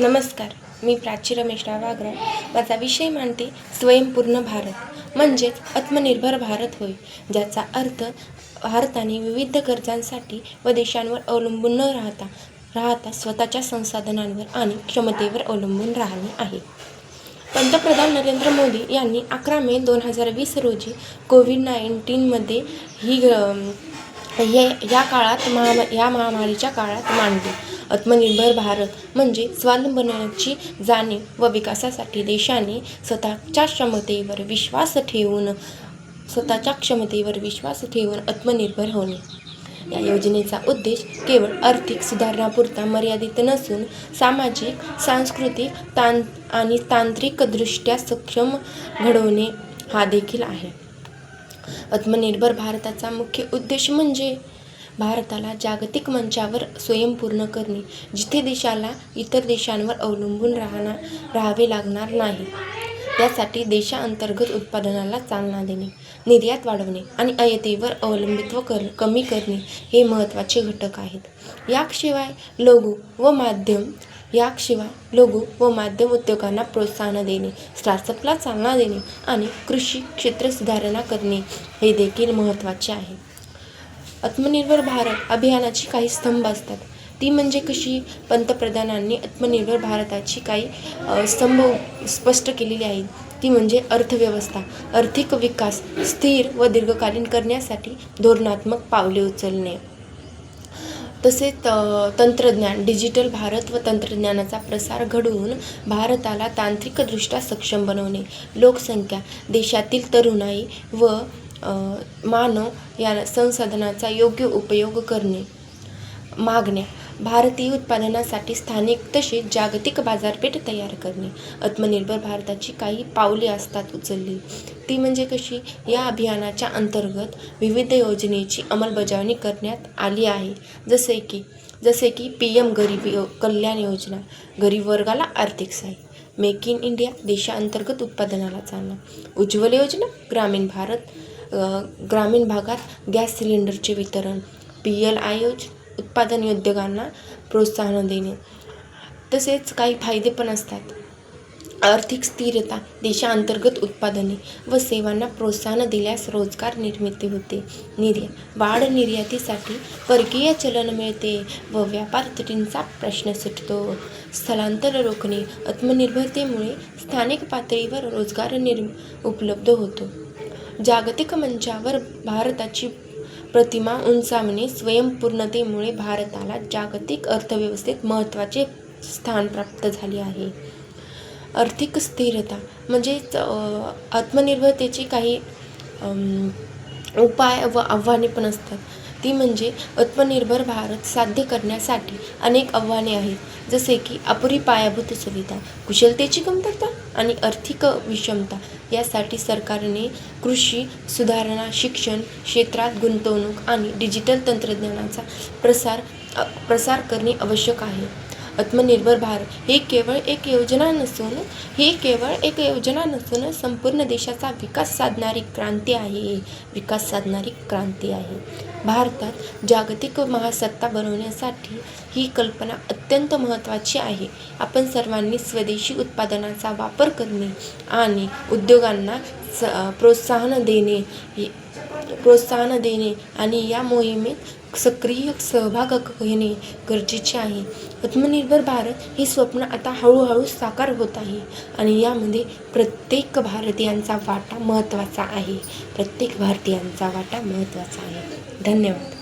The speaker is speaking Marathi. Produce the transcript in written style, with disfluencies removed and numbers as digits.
नमस्कार, मी प्राची रमेश वाघरा. माझा विषय मांडते स्वयंपूर्ण भारत म्हणजेच आत्मनिर्भर भारत होय, ज्याचा अर्थ भारताने विविध गरजांसाठी व देशांवर अवलंबून न राहता स्वतःच्या संसाधनांवर आणि क्षमतेवर अवलंबून राहणे आहे. पंतप्रधान नरेंद्र मोदी यांनी 11 मे 2020 रोजी कोविड-19मध्ये या महामारीच्या काळात मांडली. आत्मनिर्भर भारत म्हणजे स्वावलंबनाची जाणीव व विकासासाठी देशाने स्वतःच्या क्षमतेवर विश्वास ठेवून आत्मनिर्भर होणे. या योजनेचा उद्देश केवळ आर्थिक सुधारणापुरता मर्यादित नसून सामाजिक, सांस्कृतिक आणि तांत्रिकदृष्ट्या सक्षम घडवणे हा देखील आहे. आत्मनिर्भर भारताचा मुख्य उद्देश म्हणजे भारताला जागतिक मंचावर स्वयंपूर्ण करणे, जिथे देशाला इतर देशांवर अवलंबून राहावे लागणार नाही. त्यासाठी देशांतर्गत उत्पादनाला चालना देणे, निर्यात वाढवणे आणि आयातीवर अवलंबित्व कमी करणे हे महत्त्वाचे घटक आहेत. याशिवाय लघु व मध्यम उद्योगांना प्रोत्साहन देणे, स्टार्टअपला चालना देणे आणि कृषी क्षेत्र सुधारणा करणे हे देखील महत्त्वाचे आहे. आत्मनिर्भर भारत अभियानाची काही स्तंभ असतात. ती म्हणजे कशी? पंतप्रधानांनी आत्मनिर्भर भारताची काही स्तंभ स्पष्ट केलेली आहेत. ती म्हणजे अर्थव्यवस्था, आर्थिक विकास स्थिर व दीर्घकालीन करण्यासाठी धोरणात्मक पावले उचलणे. तसेच तंत्रज्ञान, डिजिटल भारत व तंत्रज्ञानाचा प्रसार घडवून भारताला तांत्रिकदृष्ट्या सक्षम बनवणे. लोकसंख्या, देशातील तरुणाई व मानव या संसाधनांचा योग्य उपयोग करणे. मागण्या, भारतीय उत्पादनासाठी स्थानिक तसेच जागतिक बाजारपेठ तयार करणे. आत्मनिर्भर भारताची काही पावले असतात उचलली. ती म्हणजे कशी? या अभियानाच्या अंतर्गत विविध योजनेची अंमलबजावणी करण्यात आली आहे, जसे की PM गरीब कल्याण योजना, गरीब वर्गाला आर्थिक सहाय्य, मेक इन इंडिया, देशांतर्गत उत्पादनाला चालना, उज्ज्वल योजना, ग्रामीण भागात गॅस सिलेंडरचे वितरण, PLI योजना, उत्पादन उद्योगांना प्रोत्साहन देणे. तसेच काही फायदे पण असतात. आर्थिक स्थिरता, देशांतर्गत उत्पादने व सेवांना प्रोत्साहन दिल्यास रोजगार निर्मिती होते. वाढ, निर्यातीसाठी परकीय चलन मिळते व व्यापार तुटींचा प्रश्न सुटतो. स्थलांतर रोखणे, आत्मनिर्भरतेमुळे स्थानिक पातळीवर रोजगार उपलब्ध होतो. जागतिक मंचावर भारताची प्रतिमा उंचावणे, स्वयंपूर्णतेमुळे भारताला जागतिक अर्थव्यवस्थेत महत्त्वाचे स्थान प्राप्त झाले आहे. आर्थिक स्थिरता म्हणजेच आत्मनिर्भरतेची काही उपाय व आव्हाने पण असतात. ती म्हणजे आत्मनिर्भर भारत साध्य करण्यासाठी अनेक आव्हाने आहेत, जसे की अपुरी पायाभूत सुविधा, कुशलतेची कमतरता आणि आर्थिक विषमता. यासाठी सरकारने कृषी सुधारणा, शिक्षण क्षेत्रात गुंतवणूक आणि डिजिटल तंत्रज्ञानाचा प्रसार करणे आवश्यक आहे. आत्मनिर्भर भारत ही केवळ एक योजना नसून संपूर्ण देशाचा विकास साधणारी क्रांती आहे. भारतात जागतिक महासत्ता बनवण्यासाठी ही कल्पना अत्यंत महत्त्वाची आहे. आपण सर्वांनी स्वदेशी उत्पादनांचा वापर करणे आणि उद्योगांना प्रोत्साहन देणे आणि या मोहिमेत सक्रिय सहभाग घेणे गरजेचे आहे. आत्मनिर्भर भारत हे स्वप्न आता हळूहळू साकार होत आहे आणि यामध्ये प्रत्येक भारतीयांचा वाटा महत्त्वाचा आहे. धन्यवाद.